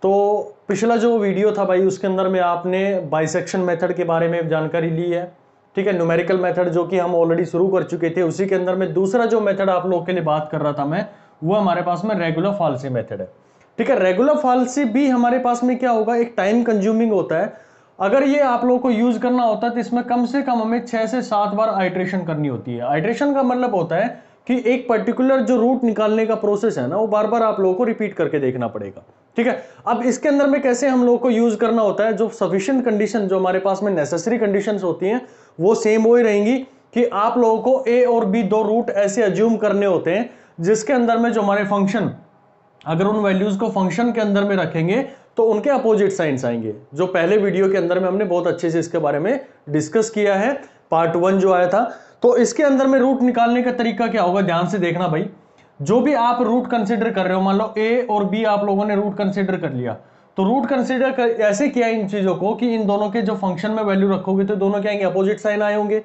तो पिछला जो वीडियो था भाई उसके अंदर में आपने बाइसेक्शन मेथड के बारे में जानकारी ली है, ठीक है। न्यूमेरिकल मेथड जो कि हम ऑलरेडी शुरू कर चुके थे, उसी के अंदर में दूसरा जो मेथड आप लोगों के लिए बात कर रहा था मैं, वो हमारे पास में रेगुलर फाल्सी मेथड है, ठीक है। रेगुलर फाल्सी भी हमारे पास में क्या होगा, एक टाइम कंज्यूमिंग होता है। अगर ये आप लोगों को यूज करना होता है तो इसमें कम से कम हमें 6 से 7 बार आइट्रेशन करनी होती है। आइट्रेशन का मतलब होता है कि एक पर्टिकुलर जो रूट निकालने का प्रोसेस है ना, वो बार बार आप लोगों को रिपीट करके देखना पड़ेगा, ठीक है। अब इसके अंदर में कैसे हम लोगों को यूज करना होता है, जो सफिशिएंट कंडीशन, जो हमारे पास में नेसेसरी कंडीशंस होती हैं, वो सेम वही रहेंगी कि आप लोगों को ए और बी दो रूट ऐसे अज्यूम करने होते हैं जिसके अंदर में जो हमारे फंक्शन, अगर उन वैल्यूज को फंक्शन के अंदर में रखेंगे तो उनके अपोजिट साइंस आएंगे। जो पहले वीडियो के अंदर में हमने बहुत अच्छे से इसके बारे में डिस्कस किया है, पार्ट 1 जो आया था। तो इसके अंदर में रूट निकालने का तरीका क्या होगा, ध्यान से देखना भाई। जो भी आप रूट कंसिडर कर रहे हो, मान लो ए और बी आप लोगों ने रूट कंसिडर कर लिया, तो रूट कंसिडर ऐसे किया इन चीजों को कि इन दोनों के जो फंक्शन में वैल्यू रखोगे तो दोनों क्या आएंगे, अपोजिट साइन आए होंगे।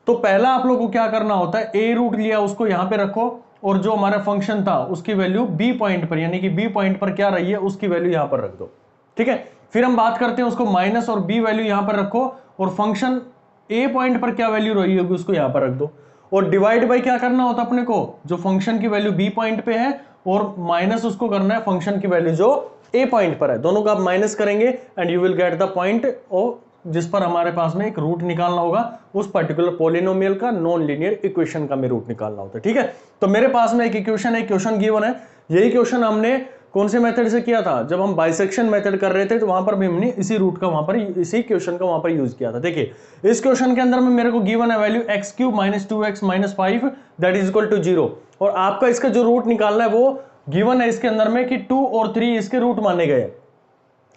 तो पहला आप लोगों को क्या करना होता है, ए रूट लिया उसको यहां पे रखो, और जो हमारा फंक्शन था उसकी वैल्यू बी पॉइंट पर, यानी कि बी पॉइंट पर क्या रही है उसकी वैल्यू यहां पर रख दो, ठीक है। फिर हम बात करते हैं उसको माइनस और बी वैल्यू यहां पर रखो, और फंक्शन ए पॉइंट पर क्या वैल्यू रही होगी उसको यहां पर रख दो, और डिवाइड बाय क्या करना होता है अपने को, जो फंक्शन की वैल्यू बी पॉइंट पे है और माइनस उसको करना है फंक्शन की वैल्यू जो ए पॉइंट पर है, दोनों का आप माइनस करेंगे and you will get the point और जिस पर हमारे पास में एक रूट निकालना होगा, उस पर्टिकुलर पॉलिनोमियल का नॉन लीनियर इक्वेशन का में रूट निकालना होता है, ठीक है। तो मेरे पास में एक इक्वेशन है, क्वेश्चन गिवन है। यही क्वेश्चन हमने कौन से मेथड से किया था, जब हम बाइसेक्शन मेथड कर रहे थे, तो वहां पर भी हमने इसी रूट का वहां पर, इसी क्वेश्चन का वहां पर यूज किया था। देखिए इस क्वेश्चन के अंदर में मेरे को गिवन है value x cube minus 2x minus 5 that is equal to 0, और आपका इसका जो रूट निकालना है वो गिवन है इसके अंदर में कि 2 और 3 इसके रूट माने गए।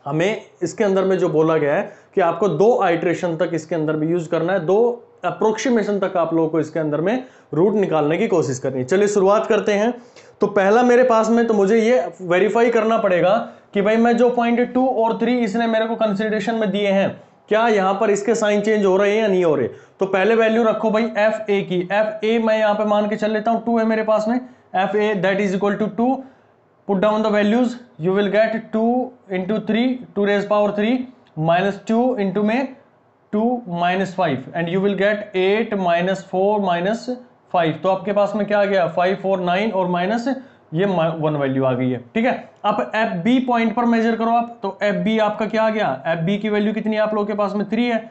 हमें इसके अंदर में जो बोला गया है कि आपको 2 आइट्रेशन तक इसके अंदर भी यूज करना है, 2 अप्रोक्सीमेशन तक आप लोगों को इसके अंदर में रूट निकालने की कोशिश करनी है। चलिए शुरुआत करते हैं। तो पहला मेरे पास में, तो मुझे ये वेरीफाई करना पड़ेगा कि भाई मैं जो पॉइंट 2 और 3 इसने मेरे को कंसिडरेशन में दिए हैं, क्या यहां पर इसके साइन चेंज हो रहे हैं या नहीं हो रहे। तो पहले वैल्यू रखो भाई एफ ए की, एफ ए मैं यहां पे मान के चल लेता हूं 2 है मेरे पास में, F A that is equal to 2, put down the values, you will get 2 into 3, 2 raised power 3 minus 2 into में 2 minus 5 and you will get 8 minus 4 minus 5। तो आपके पास में क्या आ गया, 5 4 9 और माइनस ये 1 वैल्यू आ गई है, ठीक है। अब एफ बी पॉइंट पर मेजर करो आप, तो एफ बी आपका क्या आ गया, एफ बी की वैल्यू कितनी है आप लोगों के पास में 3 है,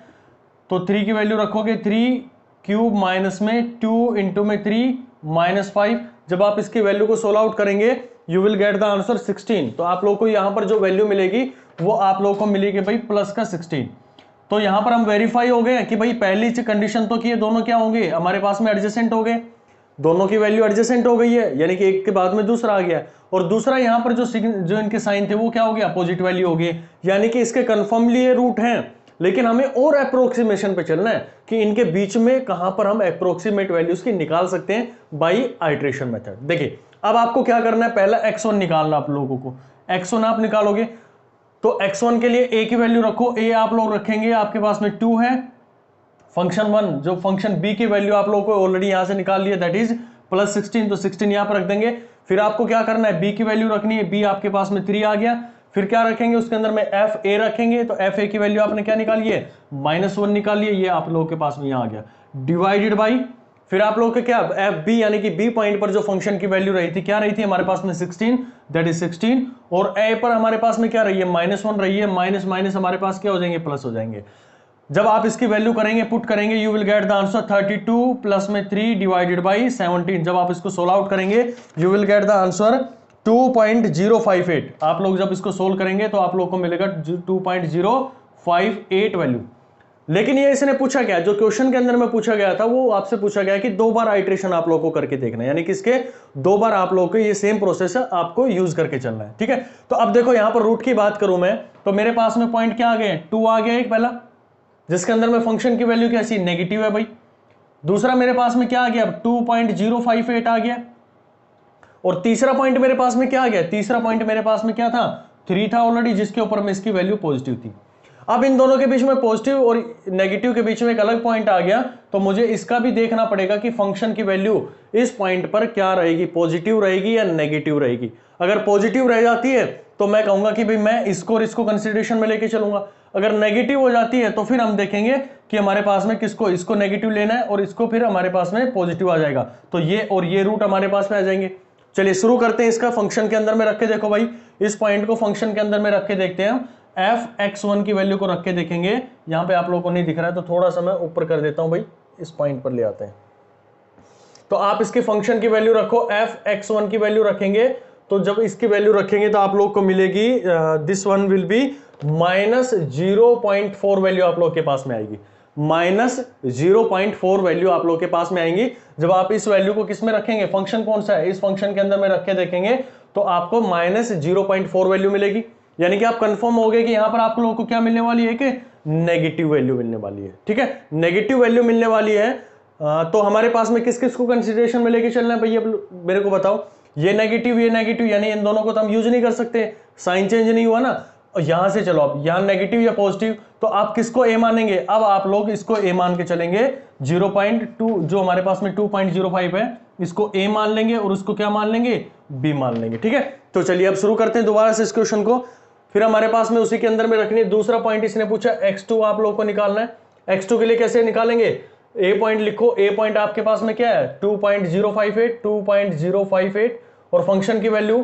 तो 3 की वैल्यू रखोगे 3 क्यूब माइनस में 2 इंटू में 3 माइनस 5। जब आप इसकी वैल्यू को सोल्व आउट करेंगे you will get the answer 16। तो आप लोगों को यहां पर जो वैल्यू मिलेगी वो आप लोगों को मिलेगी भाई प्लस का 16। तो यहां पर हम वेरीफाई हो गए कि भाई पहली कंडीशन तो कि ये दोनों क्या होंगे, हमारे पास में एडजेसेंट हो गए, दोनों की वैल्यू एडजेसेंट हो गई है, यानी कि एक के बाद में दूसरा आ गया, और दूसरा यहां पर जो इनके साइन थे वो क्या हो गया, अपोजिट वैल्यू हो गई, यानी कि इसके कन्फर्मली ये रूट हैं। लेकिन हमें और अप्रोक्सीमेशन पे चलना है कि इनके बीच में कहां पर हम अप्रोक्सीमेट वैल्यूज की निकाल सकते हैं बाई आइट्रेशन मेथड। देखिए अब आपको क्या करना है, पहला x1 निकालना आप लोगों को, x1 आप निकालोगे तो x1 के लिए a की वैल्यू रखो, a आप लोग रखेंगे, आपके पास में 2 है, फंक्शन 1 जो फंक्शन b की वैल्यू आप लोगों को ऑलरेडी यहां से निकाल लिया दैट इज प्लस 16, तो 16 यहां पर रख देंगे। फिर आपको क्या करना है, b की वैल्यू रखनी है, b आपके पास में 3 आ गया, फिर क्या रखेंगे उसके अंदर में एफ ए रखेंगे, तो एफ ए की वैल्यू आपने क्या निकाली है, -1 निकाल लिए, ये आप लोगों के पास में यहां आ गया, डिवाइडेड बाई, फिर आप लोगों के क्या एफ बी यानी कि बी पॉइंट पर जो फंक्शन की वैल्यू रही थी, क्या रही थी हमारे पास में 16 दैट इज 16, और ए पर हमारे पास में क्या रही है, -1 रही है, माइनस माइनस हमारे पास क्या हो जाएंगे, प्लस हो जाएंगे। जब आप इसकी वैल्यू करेंगे, पुट करेंगे, you will get the answer 32 plus में 3 डिवाइडेड बाई 17। जब आप इसको सोल्व आउट करेंगे you will get the answer 2.058। आप लोग जब इसको सोल्व करेंगे तो आप लोग को मिलेगा 2.058 वैल्यू। लेकिन ये इसने पूछा क्या, जो क्वेश्चन के अंदर में पूछा गया था वो आपसे पूछा गया कि 2 बार आइट्रेशन आप लोगों को करके देखना है, यानी कि इसके 2 बार आप लोगों को ये सेम प्रोसेस है आपको यूज करके चलना है, ठीक है। तो अब देखो यहां पर रूट की बात करूं मैं, तो मेरे पास में पॉइंट क्या आ गए, 2 आ गया एक पहला, जिसके अंदर में फंक्शन की वैल्यू कैसी, नेगेटिव है भाई। दूसरा मेरे पास में क्या आ गया, 2.058 आ गया, और तीसरा पॉइंट मेरे पास में क्या आ गया, तीसरा पॉइंट मेरे पास में क्या था, 3 था ऑलरेडी, जिसके ऊपर में इसकी वैल्यू पॉजिटिव थी। अब इन दोनों के बीच में पॉजिटिव और नेगेटिव के बीच में एक अलग पॉइंट आ गया, तो मुझे इसका भी देखना पड़ेगा कि फंक्शन की वैल्यू इस पॉइंट पर क्या रहेगी, पॉजिटिव रहेगी या नेगेटिव रहेगी। अगर पॉजिटिव रह जाती है तो मैं कहूंगा कि भाई मैं इसको और इसको कंसिडरेशन में लेके चलूंगा। अगर नेगेटिव हो जाती है तो फिर हम देखेंगे कि हमारे पास में किसको, इसको नेगेटिव लेना है और इसको फिर हमारे पास में पॉजिटिव आ जाएगा, तो ये और ये रूट हमारे पास में आ जाएंगे। चलिए शुरू करते हैं इसका, फंक्शन के अंदर में रख के देखो भाई, इस पॉइंट को फंक्शन के अंदर में रख के देखते हैं हम। f(x1) की वैल्यू को रख के देखेंगे, यहां पे आप लोगों को नहीं दिख रहा है तो थोड़ा सा मैं ऊपर कर देता हूं भाई, इस पॉइंट पर ले आते हैं। तो आप इसके फंक्शन की वैल्यू रखो, f(x1) की वैल्यू रखेंगे, तो जब इसकी वैल्यू रखेंगे तो आप लोग को मिलेगी this one will be -0.4 value आप लोग के पास में आएगी, -0.4 वैल्यू आप लोग के पास में आएंगी। जब आप इस वैल्यू को किस में रखेंगे, फंक्शन कौन सा है, इस फंक्शन के अंदर में रख के देखेंगे तो आपको -0.4 वैल्यू मिलेगी। यानी कि आप कंफर्म हो गए कि यहां पर आप लोगों को क्या मिलने वाली है कि नेगेटिव वैल्यू मिलने वाली है। ठीक है, नेगेटिव वैल्यू मिलने वाली है। तो हमारे पास में किस किस को कंसिडरेशन में लेके चलना है भैया, मेरे को बताओ। ये नेगेटिव यानी इन दोनों को तो हम यूज नहीं कर सकते, साइन चेंज नहीं हुआ ना। और यहां से चलो, आप यहां नेगेटिव या पॉजिटिव, तो आप किसको ए मानेंगे, अब आप लोग इसको ए मान के चलेंगे। 0.2 जो हमारे पास में 2.05 है, इसको ए मान लेंगे और उसको क्या मान लेंगे, बी मान लेंगे। ठीक है, तो चलिए अब शुरू करते हैं दोबारा से इस क्वेश्चन को। फिर हमारे पास में उसी के अंदर में रखनी है दूसरा पॉइंट, इसने पूछा x2 आप लोग को निकालना है। x2 के लिए कैसे निकालेंगे, ए पॉइंट लिखो, ए पॉइंट आपके पास में क्या है 2.058 और फंक्शन की वैल्यू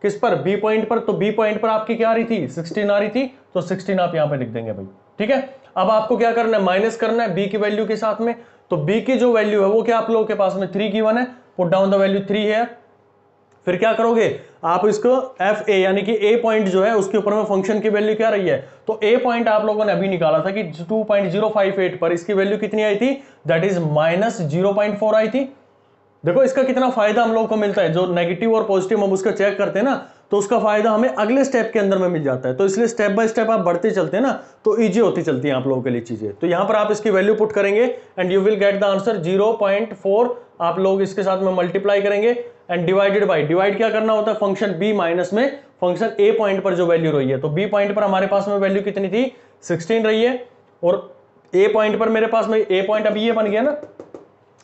किस पर, बी पॉइंट पर, तो बी पॉइंट पर आपकी क्या आ रही थी, 16 आ रही थी, तो 16 आप यहां पे लिख देंगे भाई। ठीक है, अब आपको क्या करना है, माइनस करना है बी की वैल्यू के साथ में, तो बी की जो वैल्यू है वो क्या आप लोगों के पास में 3 गिवन है, पुट डाउन द वैल्यू 3 है। फिर क्या करोगे आप, इसको एफ ए यानी कि ए पॉइंट जो है उसके ऊपर में फंक्शन की वैल्यू क्या रही है, तो ए पॉइंट आप लोगों ने अभी निकाला था कि 2.058 पर इसकी वैल्यू कितनी आई थी, दैट इज -0.4 आई थी। देखो इसका कितना फायदा हम लोगों को मिलता है, जो नेगेटिव और पॉजिटिव हम उसका चेक करते हैं ना, तो उसका फायदा हमें अगले स्टेप के अंदर में मिल जाता है। तो इसलिए स्टेप बाय स्टेप आप बढ़ते चलते हैं ना, तो इजी होती चलती है आप लोगों के लिए चीजें। तो यहां पर आप इसकी वैल्यू पुट करेंगे and you will get the answer 0.4। आप लोग इसके साथ में मल्टीप्लाई करेंगे एंड डिवाइडेड बाय, डिवाइड क्या करना होता है, फंक्शन बी माइनस में फंक्शन ए पॉइंट पर जो वैल्यू रही है, तो बी पॉइंट पर हमारे पास में वैल्यू कितनी थी 16 रही है, और ए पॉइंट पर मेरे पास में ए पॉइंट अभी ये बन गया ना,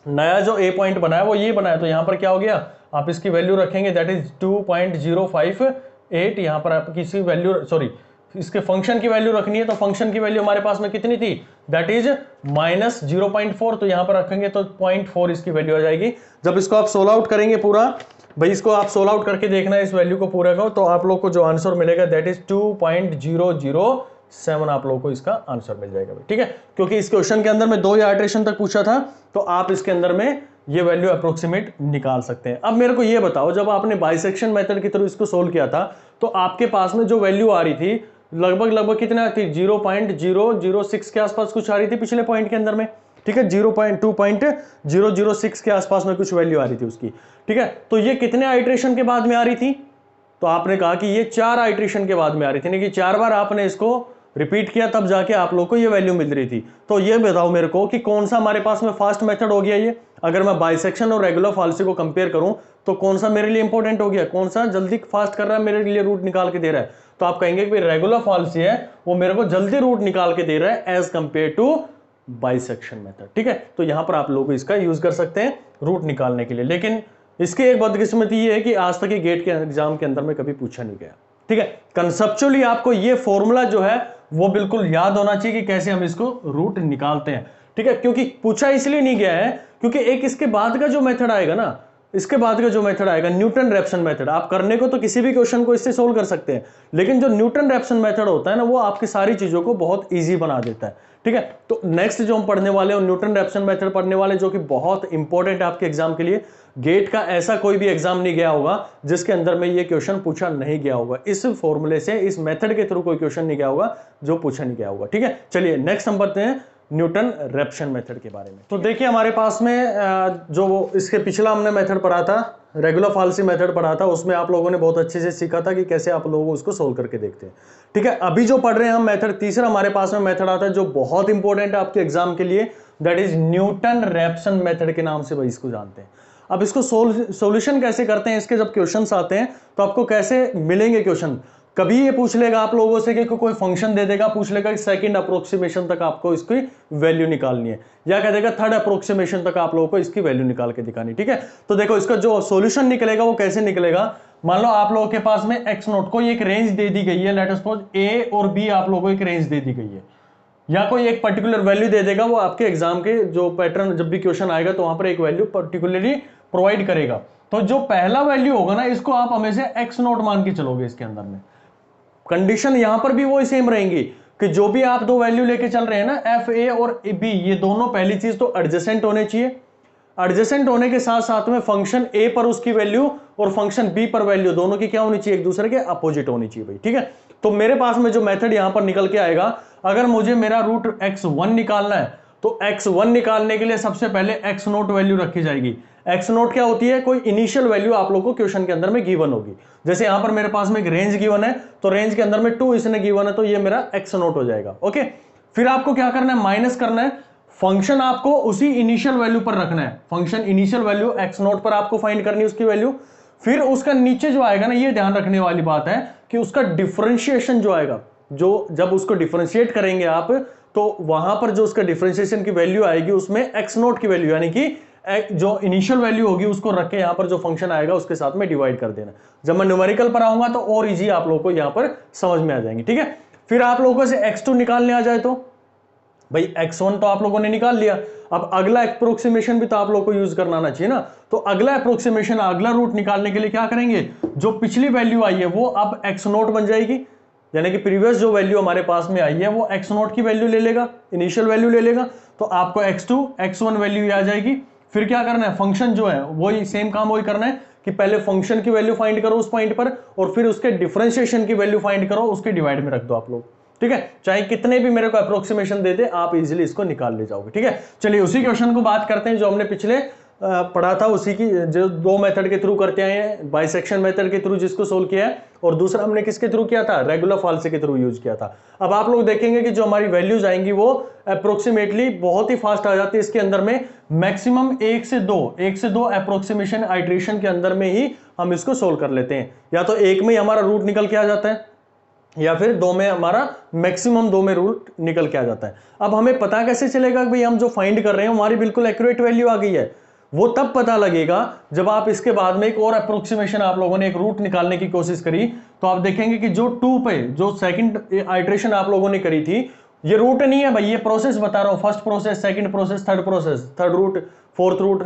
नया जो ए पॉइंट बना है वो ये बना है, तो यहां पर क्या हो गया, आप इसकी वैल्यू रखेंगे दैट इज 2.058। यहां पर आप किसी वैल्यू, सॉरी इसके फंक्शन की वैल्यू रखनी है, तो फंक्शन की वैल्यू हमारे पास में कितनी थी, दैट इज -0.4, तो यहां पर रखेंगे तो 0.4 इसकी वैल्यू आ जाएगी। जब इसको आप सोल्व आउट करेंगे पूरा भाई, इसको आप सोल्व आउट करके देखना है इस वैल्यू को पूरा को, तो आप लोग को जो आंसर मिलेगा दैट इज 2.007 आप लोगों को इसका आंसर मिल जाएगा। ठीक है, क्योंकि इस क्वेश्चन के अंदर में 2 या आइटरेशन तक पूछा था, तो आप इसके अंदर में ये वैल्यू अप्रोक्सीमेट निकाल सकते हैं। अब मेरे को ये बताओ, जब आपने बाइसेक्शन मेथड की थ्रू इसको सोल्व किया था, तो आपके पास में जो वैल्यू आ रही थी लगभग कितना थी, 0.006 के आसपास कुछ आ रही थी पिछले पॉइंट के अंदर में। ठीक है, 2.006 के आसपास में कुछ वैल्यू आ रही थी उसकी। ठीक है, तो ये कितने आइटरेशन के बाद में आ रही थी, तो आपने कहा कि ये 4 आइटरेशन के बाद में आ रही थी, यानी कि 4 बार आपने इसको रिपीट किया तब जाके आप लोग को ये वैल्यू मिल रही थी। तो ये बताओ मेरे को कि कौन सा हमारे पास में फास्ट मेथड हो गया ये, अगर मैं बाइसेक्शन और रेगुलर फाल्सी को कंपेयर करूं तो कौन सा मेरे लिए इंपॉर्टेंट हो गया, कौन सा जल्दी फास्ट कर रहा है मेरे लिए, रूट निकाल के दे रहा है। तो आप कहेंगे कि रेगुलर फाल्सी है वो मेरे को जल्दी रूट निकाल के दे रहा है as compare to bisection method. ठीक है, तो यहां पर आप लोग इसका यूज कर सकते हैं रूट निकालने के लिए। लेकिन इसकी एक बदकिस्मती ये है कि आज तक ये गेट के एग्जाम के अंदर में कभी पूछा नहीं गया। ठीक है, कंसेप्चुअली आपको ये फॉर्मूला जो है वो बिल्कुल याद होना चाहिए कि कैसे हम इसको रूट निकालते हैं। ठीक है, क्योंकि पूछा इसलिए नहीं गया है क्योंकि एक इसके बाद का जो मेथड आएगा ना, इसके बाद का जो मेथड आएगा न्यूटन रैप्सन मेथड, आप करने को तो किसी भी क्वेश्चन को इससे सोल्व कर सकते हैं, लेकिन जो न्यूटन रैप्सन मेथड होता है ना, वो आपकी सारी चीजों को बहुत इजी बना देता है। ठीक है, तो नेक्स्ट जो हम पढ़ने वाले हैं न्यूटन रैप्सन मेथड पढ़ने वाले, जो कि बहुत इंपॉर्टेंट है आपके एग्जाम के लिए। गेट का ऐसा कोई भी एग्जाम नहीं गया होगा जिसके अंदर में ये क्वेश्चन पूछा नहीं गया होगा, इस फॉर्मूले से, इस मेथड के थ्रू कोई क्वेश्चन नहीं गया होगा जो पूछा नहीं गया होगा। ठीक है, चलिए नेक्स्ट हम पढ़ते हैं न्यूटन रैप्सन मेथड के बारे में। तो देखिए हमारे पास में जो इसके पिछला हमने मेथड पढ़ा था, रेगुलर फाल्सी मेथड पढ़ा था, उसमें आप लोगों ने बहुत अच्छे से सीखा था कि कैसे आप लोगों को उसको सोल्व करके देखते हैं। ठीक है, अभी जो पढ़ रहे हैं हम मेथड, तीसरा हमारे पास में मेथड आता है जो बहुत इंपॉर्टेंट है आपके एग्जाम के लिए, that is Newton Raphson method के नाम से भाई इसको जानते हैं। अब इसको सॉल्यूशन कैसे करते हैं, इसके जब क्वेश्चंस आते हैं तो आपको कैसे मिलेंगे क्वेश्चन, कभी ये पूछ लेगा आप लोगों से कि कोई फंक्शन दे देगा, पूछ लेगा कि सेकंड अप्रोक्सीमेशन तक आपको इसकी वैल्यू निकालनी है, या कह देगा थर्ड अप्रोक्सीमेशन तक आप लोगों को इसकी वैल्यू निकाल के दिखानी। ठीक है, तो देखो इसका जो सॉल्यूशन निकलेगा वो कैसे निकलेगा, मान लो आप लोगों के पास में एक्स नोट को एक रेंज दे दी गई है, लेट अस सपोज ए और बी आप लोगों को एक रेंज दे दी गई है, या कोई एक पर्टिकुलर वैल्यू दे देगा, वो आपके एग्जाम के जो पैटर्न जब भी क्वेश्चन आएगा तो वहां पर एक वैल्यू पर्टिकुलरली प्रोवाइड करेगा। तो जो पहला वैल्यू होगा ना, इसको आप हमेशा एक्स नोट मान के चलोगे। इसके अंदर में कंडीशन यहां पर भी वो सेम रहेंगी कि जो भी आप दो वैल्यू लेके चल रहे हैं ना, एफ ए और बी, ये दोनों पहली चीज तो एडजेसेंट होने चाहिए। एडजेसेंट होने के साथ साथ में फंक्शन ए पर उसकी वैल्यू और फंक्शन बी पर वैल्यू दोनों की क्या होनी चाहिए, एक दूसरे के अपोजिट होनी चाहिए भाई, ठीक है। तो मेरे पास में जो मेथड यहां पर निकल के आएगा, अगर मुझे मेरा रूट x1 निकालना है तो x1 निकालने के लिए सबसे पहले x नोट वैल्यू रखी जाएगी। x नोट क्या होती है, कोई इनिशियल वैल्यू आप लोगों को क्वेश्चन के अंदर में गिवन होगी। जैसे यहां पर मेरे पास में एक रेंज गिवन है, तो रेंज के अंदर में 2 इसने गिवन है, तो ये मेरा x नोट हो जाएगा। ओके, फिर आपको क्या करना है, माइनस करना है। फंक्शन आपको उसी इनिशियल वैल्यू पर रखना है, function initial value x note पर आपको फाइंड करनी है उसकी वैल्यू। फिर उसका नीचे जो आएगा ना, ये ध्यान रखने वाली बात है कि उसका डिफरेंशिएशन जो आएगा, जो जब उसको डिफरेंशिएट करेंगे आप, तो वहां पर जो उसका डिफरेंशिएशन की वैल्यू आएगी उसमें एक्स नोट की वैल्यू, यानी कि जो इनिशियल वैल्यू होगी उसको रख के यहां पर जो फंक्शन आएगा उसके साथ में डिवाइड कर देना। जब मैं न्यूमेरिकल पर आऊंगा तो और इजी आप लोगों को यहां पर समझ में आ जाएंगे, ठीक है। फिर आप लोगों से x2 निकालने आ जाए तो भाई x1 तो आप लोगों ने निकाल लिया, अब अगला अप्रोक्सीमेशन भी तो आप लोगों को यूज करना आना चाहिए ना। तो अगला अप्रोक्सीमेशन, अगला रूट निकालने के लिए क्या करेंगे, जो पिछली वैल्यू आई है वो अब x नोट बन जाएगी, यानी कि प्रीवियस जो वैल्यू हमारे पास में आई है वो x नोट की वैल्यू ले लेगा, इनिशियल वैल्यू ले लेगा, तो आपको x2 x1 वैल्यू आ जाएगी। फिर क्या करना है, फंक्शन जो है वही सेम काम वही करना है कि पहले फंक्शन की वैल्यू फाइंड करो उस पॉइंट पर, और फिर उसके डिफरेंशिएशन की वैल्यू फाइंड करो, उसके डिवाइड में रख दो आप लोग, ठीक है। चाहे कितने भी मेरे को अप्रोक्सीमेशन दे दे, आप इजीली इसको निकाल ले जाओगे, ठीक है। चलिए उसी क्वेश्चन को बात करते हैं जो हमने पिछले पढ़ा था, उसी की जो दो मेथड के थ्रू करते आए हैं, बाइसेक्शन मेथड के थ्रू जिसको सोल्व किया है, और दूसरा हमने किसके थ्रू किया था, रेगुलर फाल्से के थ्रू यूज किया था। अब आप लोग देखेंगे कि जो हमारी वैल्यूज आएंगी वो अप्रोक्सीमेटली बहुत ही फास्ट आ जाती है। इसके अंदर में मैक्सिमम 1 से 2 अप्रोक्सीमेशन आइट्रेशन के अंदर में ही हम इसको सोल्व कर लेते हैं, या तो एक में ही हमारा रूट निकल के आ जाता है, या फिर 2 में हमारा मैक्सिमम 2 में रूट निकल के आ जाता है। अब हमें पता कैसे चलेगा कि भाई हम जो फाइंड कर रहे हैं हमारी बिल्कुल एक्यूरेट वैल्यू आ गई है, वो तब पता लगेगा जब आप इसके बाद में एक और अप्रोक्सीमेशन, आप लोगों ने एक रूट निकालने की कोशिश करी, तो आप देखेंगे कि जो 2 पे जो सेकंड आइट्रेशन आप लोगों ने करी थी, ये रूट नहीं है भाई, ये प्रोसेस बता रहा हूं, first process, second process, third root, fourth root,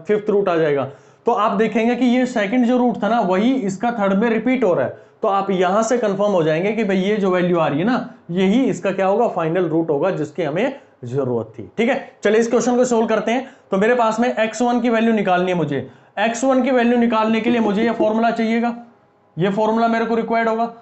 fifth root आ जाएगा। तो आप देखेंगे कि ये सेकंड जो रूट था ना, वही इसका थर्ड में रिपीट हो रहा है, तो आप यहां से कंफर्म हो जाएंगे कि भाई ये जो वैल्यू आ रही है ना, यही इसका क्या होगा, फाइनल रूट होगा जिसकी हमें जरूरत थी, ठीक है। चलिए इस क्वेश्चन को सोल्व करते हैं। तो मेरे पास में x1 की वैल्यू निकालनी है मुझे, x1 की वैल्यू निकालने के लिए मुझे ये फॉर्मूला चाहिएगा, ये फॉर्मूला मेरे को रिक्वायर्ड होगा,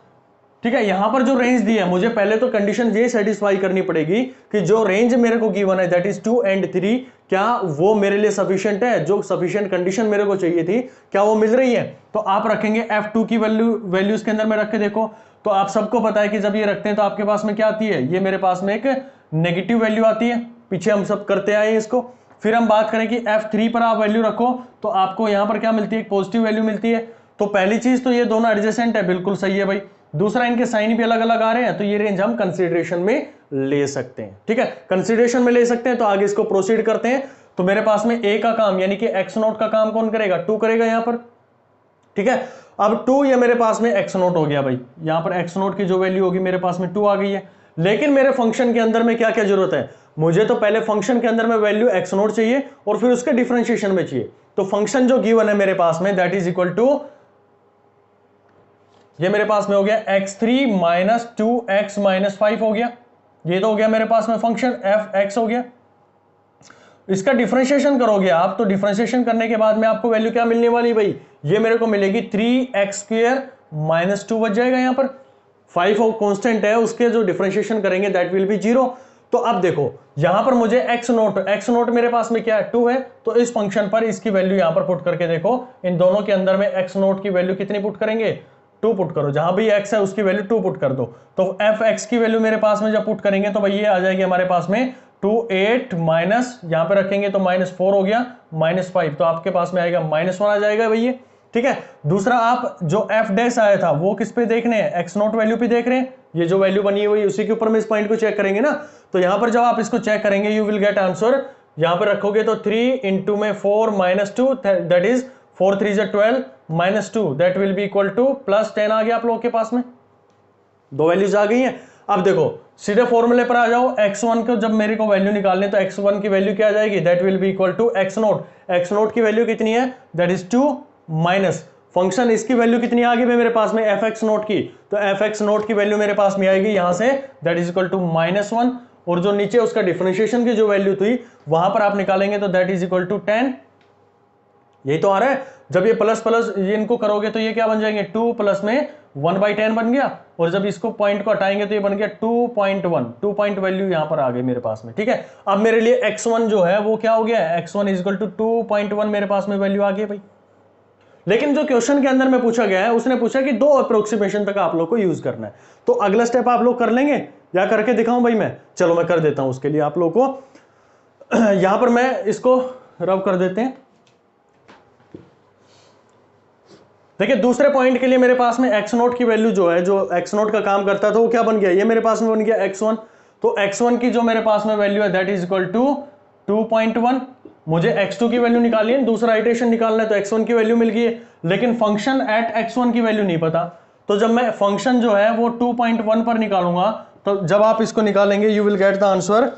ठीक है। यहां पर जो रेंज दी है, मुझे पहले तो कंडीशन ये सेटिस्फाई करनी पड़ेगी कि जो रेंज मेरे को गिवन है दैट इज 2 and 3, क्या वो मेरे लिए सफिशिएंट है, जो सफिशिएंट कंडीशन मेरे को चाहिए थी क्या वो मिल रही है। तो आप रखेंगे f2 की वैल्यू इसके अंदर में रख के देखो, तो आप सबको पता है कि जब ये रखते हैं तो आपके पास में क्या आती है, ये मेरे पास में एक नेगेटिव वैल्यू आती है, पीछे हम सब करते आए इसको। फिर हम बात करें कि f3 पर आप वैल्यू रखो तो आपको यहां पर क्या मिलती है, एक पॉजिटिव वैल्यू मिलती है। तो पहली चीज तो ये दोनों एडजेसेंट है, बिल्कुल सही है भाई। दूसरा, इनके साइन भी अलग अलग आ रहे हैं, तो ये रेंज हम कंसीडरेशन में ले सकते हैं, ठीक है, कंसीडरेशन में ले सकते हैं। तो आगे इसको प्रोसीड करते हैं। तो मेरे पास में ए का काम यानी कि एक्स नोट का काम कौन करेगा, 2 करेगा यहां पर, ठीक है। अब 2 ये मेरे पास में एक्स नोट हो गया भाई, यहां पर एक्स नोट की जो वैल्यू होगी मेरे पास में 2 आ गई है। लेकिन मेरे फंक्शन के अंदर में क्या क्या जरूरत है, मुझे तो पहले फंक्शन के अंदर में वैल्यू एक्स नोट चाहिए और फिर उसके डिफरेंशिएशन में चाहिए। तो फंक्शन जो गिवन है मेरे पास में दैट इज इक्वल टू, ये मेरे पास में हो गया x3 माइनस 2x माइनस 5 हो गया, ये तो हो गया मेरे पास में फंक्शन f(x) हो गया। इसका डिफरेंशिएशन करोगे आप, तो डिफरेंशिएशन करने के बाद में आपको वैल्यू क्या मिलने वाली भाई, ये मेरे को मिलेगी 3x² माइनस 2 बच जाएगा। यहां पर 5 कांस्टेंट है, उसके जो डिफरेंशिएशन करेंगे दैट विल बी 0। तो अब देखो यहां पर मुझे x नोट मेरे पास में क्या है, 2 है, तो इस फंक्शन पर इसकी वैल्यू यहां पर पुट करके देखो, इन दोनों के अंदर में x नोट की वैल्यू कितनी पुट करेंगे, 2 पुट करो, जहां भी x है उसकी वैल्यू 2 पुट कर दो। तो f(x) की वैल्यू मेरे पास में जब पुट करेंगे तो भाई ये आ जाएगी हमारे पास में 2 8 माइनस, यहां पे रखेंगे तो -4 हो गया, -5, तो आपके पास में आएगा -1 आ जाएगा भैया, ठीक है। दूसरा, आप जो f डैश आया था वो किस पे देख रहे हैं, x नोट वैल्यू पे देख रहे हैं, ये जो वैल्यू बनी हुई उसी के ऊपर में इस पॉइंट को चेक करेंगे ना। तो यहां पर जब आप इसको चेक करेंगे यू विल गेट आंसर, यहां पर रखोगे तो 3 इंटू में 4 minus 2 that is 4 3 12 -2 that will be equal to +10 आ गया आप लोगों के पास में, दो वैल्यूज आ गई हैं। अब देखो सीधे फॉर्मूले पर आ जाओ, x1 को जब मेरे को वैल्यू निकालनी है तो x1 की वैल्यू क्या आ जाएगी, that will be equal to x0 की वैल्यू कितनी है, दैट इज 2 माइनस फंक्शन इसकी वैल्यू कितनी आ गई मेरे पास में fx0 की, तो fx0 की वैल्यू मेरे पास में आएगी यहां say that is equal to -1, और जो नीचे उसका डिफरेंशिएशन की जो वैल्यू थी वहां पर आप निकालेंगे तो दैट इज इक्वल टू 10। यही तो आ रहा है, जब ये प्लस प्लस ये इनको करोगे तो ये क्या बन जाएंगे, 2 प्लस में 1/10 बन गया, और जब इसको पॉइंट को हटाएंगे तो ये बन गया 2.1, 2 पॉइंट वैल्यू यहां पर आ गई मेरे पास में। ठीक है, अब मेरे लिए x1 जो है वो क्या हो गया, x1 इज इक्वल टू 2.1 मेरे पास में वैल्यू आ गई भाई। लेकिन जो क्वेश्चन के अंदर में पूछा गया है उसने पूछा कि 2 अप्रोक्सीमेशन तक आप लोग को यूज करना है, तो अगला स्टेप आप लोग कर लेंगे या करके दिखाऊं भाई मैं, चलो मैं कर देता हूं उसके लिए आप लोग को। यहां पर मैं इसको रब कर देते हैं। देखिए दूसरे पॉइंट के लिए मेरे पास में x0 की वैल्यू जो है, जो x0 का काम करता था वो क्या बन गया, ये मेरे पास में बन गया x1, तो x1 की जो मेरे पास में वैल्यू है दैट इज इक्वल टू 2.1। मुझे x2 की वैल्यू निकालनी है, दूसरा इटरेशन निकालना है, तो x1 की वैल्यू मिल गई है, लेकिन फंक्शन एट x1 की वैल्यू नहीं पता, तो जब मैं फंक्शन जो है वो 2.1 पर निकालूंगा तो जब आप इसको निकालेंगे you will get the answer,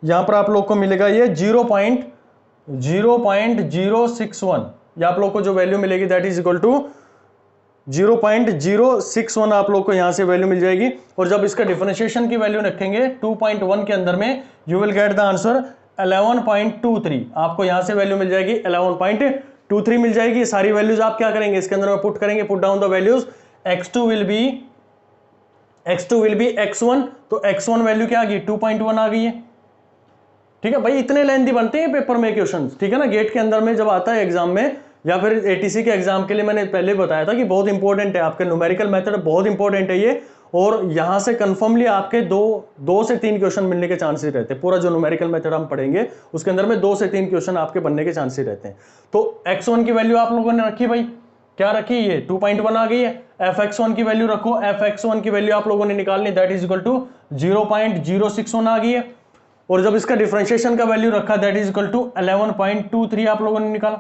यहां पर आप लोग को मिलेगा ये 0.061, या आप लोग को जो वैल्यू मिलेगी दैट इज इक्वल टू 0.061 आप लोग को यहां से वैल्यू मिल जाएगी, और जब इसका डिफरेंशिएशन की वैल्यू रखेंगे 2.1 के अंदर में you will get the answer 11.23, आपको यहां से वैल्यू मिल जाएगी 11.23 मिल जाएगी। सारी वैल्यूज आप क्या करेंगे इसके अंदर में पुट करेंगे, put down the values, x2 will be x1, तो x1 वैल्यू क्या आ गई 2.1 आ गई है। ठीक है भाई, इतने लेंथी बनते हैं पेपर में क्वेश्चंस, ठीक है ना, गेट के अंदर में जब आता है एग्जाम में या फिर एटीसी के एग्जाम के लिए मैंने पहले बताया था कि बहुत इंपॉर्टेंट है, आपके न्यूमेरिकल मेथड बहुत इंपॉर्टेंट है ये, और यहां से कंफर्मली आपके दो से तीन क्वेश्चन मिलने के चांसेस रहते हैं। पूरा जो न्यूमेरिकल मेथड हम पढ़ेंगे उसके अंदर में 2 से 3 क्वेश्चन आपके बनने के चांसेस रहते हैं। तो x1 की वैल्यू आप लोगों ने रखी भाई, क्या रखी, ये 2.1 आ गई है। fx1 की वैल्यू रखो, fx1 की वैल्यू आप लोगों ने निकालनी दैट इज इक्वल टू 0.061 आ गई है, और जब इसका डिफरेंशिएशन का वैल्यू रखा दैट इज इक्वल टू 11.23 आप लोगों ने निकाला।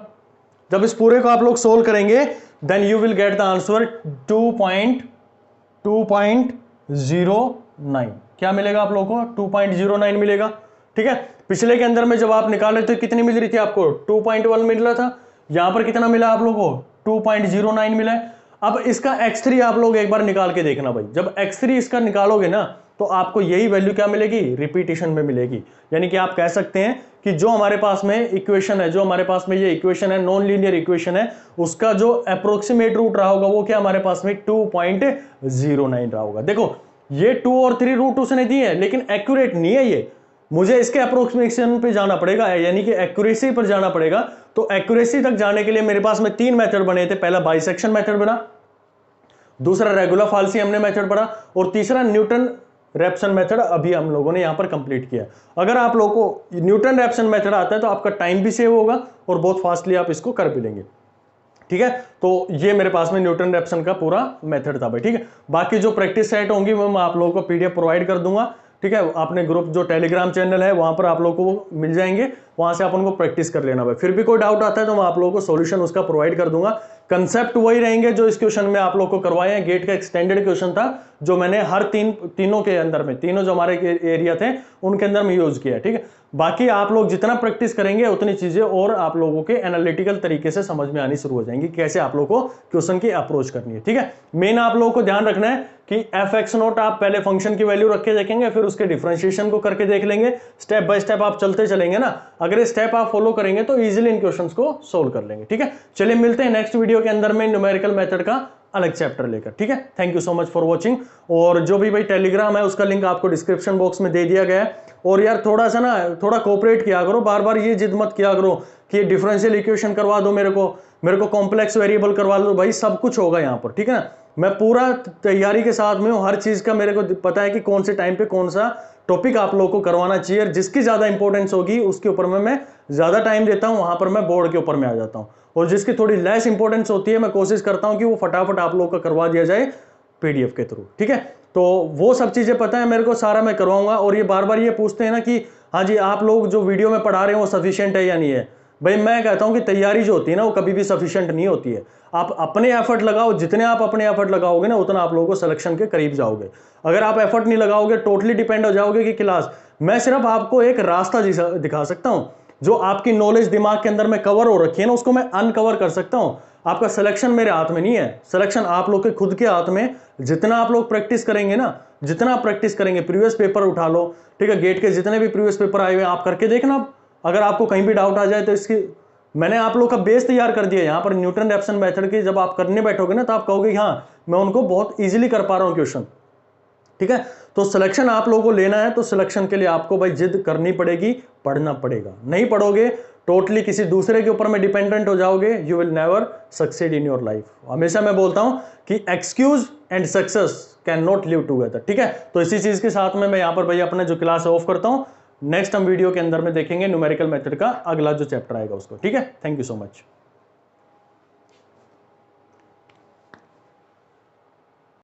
जब इस पूरे को आप लोग सोल्व करेंगे then you will get the answer 2.09, क्या मिलेगा आप लोगों को, 2.09 मिलेगा। ठीक है, पिछले के अंदर में जब आप निकाले तो कितनी मिल रही थी आपको, 2.1 मिल रहा था, यहां पर कितना मिला आप लोगों को, 2.09 मिला है। अब इसका x3 आप लोग एक बार निकाल के देखना भाई, जब x3 इसका निकालोगे ना तो आपको यही वैल्यू क्या मिलेगी, रिपीटेशन में मिलेगी। यानी कि आप कह सकते हैं कि जो हमारे पास में इक्वेशन है, जो हमारे पास में ये इक्वेशन है, नॉन लीनियर इक्वेशन है, उसका जो अप्रोक्सीमेट रूट रहा होगा वो क्या हमारे पास में 2.09 रहा होगा। देखो ये 2 और 3 रूट उसने दिए हैं लेकिन एक्यूरेट नहीं है ये, मुझे इसके अप्रोक्सीमेशन पे जाना पड़ेगा, यानी कि एक्यूरेसी पर जाना पड़ेगा। तो एक्यूरेसी तक जाने के लिए मेरे पास में 3 मेथड बने थे, पहला बाइसेक्शन मेथड बना, दूसरा रेगुलर फाल्सी हमने मेथड पढ़ा, और तीसरा न्यूटन रैप्सन मेथड अभी हम लोगों ने यहां पर कंप्लीट किया। अगर आप लोगों को न्यूटन रैप्सन मेथड आता है तो आपका टाइम भी सेव होगा और बहुत फास्टली आप इसको कर भी लेंगे। ठीक है, तो ये मेरे पास में न्यूटन रैप्सन का पूरा मेथड था भाई। ठीक है, बाकी जो प्रैक्टिस सेट होंगी वो मैं आप लोगों को पीडीएफ प्रोवाइड कर दूंगा। ठीक है, आपने ग्रुप जो टेलीग्राम चैनल है वहां पर आप लोगों को मिल जाएंगे, वहां से आप उनको प्रैक्टिस कर लेना भाई। फिर भी कोई डाउट आता है तो मैं आप लोगों को सॉल्यूशन उसका प्रोवाइड कर दूंगा। कंसेप्ट वही रहेंगे जो इस क्वेश्चन में आप लोग को करवाए हैं। गेट का एक्सटेंडेड क्वेश्चन था जो मैंने हर तीनों के अंदर में, तीनों जो हमारे एरिया थे उनके अंदर में यूज किया। ठीक है, बाकी आप लोग जितना प्रैक्टिस करेंगे उतनी चीजें और आप लोगों के एनालिटिकल तरीके से समझ में आनी शुरू हो जाएंगी, कैसे आप लोगों को क्वेश्चन की अप्रोच करनी है। ठीक है, मेन आप लोगों को ध्यान रखना है कि fx0 आप पहले फंक्शन की वैल्यू रख के देखेंगे, फिर उसके डिफरेंशिएशन को करके देख लेंगे, स्टेप बाय स्टेप आप चलते चलेंगे ना। अगर स्टेप आप फॉलो करेंगे तो इजीली इन क्वेश्चंस को सोल्व कर लेंगे। ठीक है, चलिए मिलते हैं नेक्स्ट वीडियो के अंदर में न्यूमेरिकल मेथड का अलग चैप्टर लेकर। ठीक है, thank you so much for watching. और जो भी भाई टेलीग्राम है उसका लिंक आपको डिस्क्रिप्शन बॉक्स में दे दिया गया है। और यार थोड़ा सा ना थोड़ा कोऑपरेट किया करो, बार बार ये जिद मत किया करो कि डिफरेंशियल इक्वेशन करवा दो मेरे को कॉम्प्लेक्स वेरिएबल करवा लो। भाई सब कुछ होगा यहाँ पर, ठीक है ना, मैं पूरा तैयारी के साथ में हूँ, हर चीज का मेरे को पता है कि कौन से टाइम पे कौन सा टॉपिक आप लोगों को करवाना चाहिए। जिसकी ज्यादा इंपॉर्टेंस होगी उसके ऊपर में मैं ज्यादा टाइम देता हूँ, वहां पर मैं बोर्ड के ऊपर में आ जाता हूँ। और जिसकी थोड़ी लेस इंपॉर्टेंस होती है मैं कोशिश करता हूँ कि वो फटाफट आप लोगों का करवा दिया जाए पीडीएफ के थ्रू। ठीक है, तो वो सब चीजें पता है मेरे को, सारा मैं करवाऊंगा। और ये बार बार ये पूछते हैं ना कि हाँ जी आप लोग जो वीडियो में पढ़ा रहे हैं वो सफिशिएंट है या नहीं है। भाई मैं कहता हूं कि तैयारी जो होती है ना वो कभी भी सफिशिएंट नहीं होती है। आप अपने एफर्ट लगाओ, जितने आप अपने एफर्ट लगाओगे ना उतना आप लोगों को सिलेक्शन के करीब जाओगे। अगर आप एफर्ट नहीं लगाओगे, टोटली डिपेंड हो जाओगे कि क्लास, मैं सिर्फ आपको एक रास्ता दिखा सकता हूं, जो आपकी नॉलेज दिमाग के अंदर में कवर हो रखी है ना उसको मैं अनकवर कर सकता हूं। आपका सिलेक्शन मेरे हाथ में नहीं है, सिलेक्शन आप लोग के खुद के हाथ में। जितना आप लोग प्रैक्टिस करेंगे ना, जितना आप प्रैक्टिस करेंगे, प्रीवियस पेपर उठा लो, ठीक है, गेट के जितने भी प्रीवियस पेपर आए हुए आप करके देखना। अगर आपको कहीं भी डाउट आ जाए तो इसकी मैंने आप लोग का बेस तैयार कर दिया यहां पर न्यूटन रैप्सन मेथड की। जब आप करने बैठोगे ना तो आप कहोगे हाँ मैं उनको बहुत इजीली कर पा रहा हूं क्वेश्चन, ठीक है। तो सिलेक्शन आप लोगों को लेना है तो सिलेक्शन के लिए आपको भाई जिद करनी पड़ेगी, पढ़ना पड़ेगा। नहीं पढ़ोगे टोटली किसी दूसरे के ऊपर में डिपेंडेंट हो जाओगे, you will never succeed in your life. हमेशा मैं बोलता हूं कि excuse and success can not live together, ठीक है। तो इसी चीज के साथ में मैं यहां पर भाई अपने जो क्लास ऑफ करता हूं। नेक्स्ट हम वीडियो के अंदर में देखेंगे न्यूमेरिकल मेथड का अगला जो चैप्टर आएगा उसको, ठीक है। Thank you so much.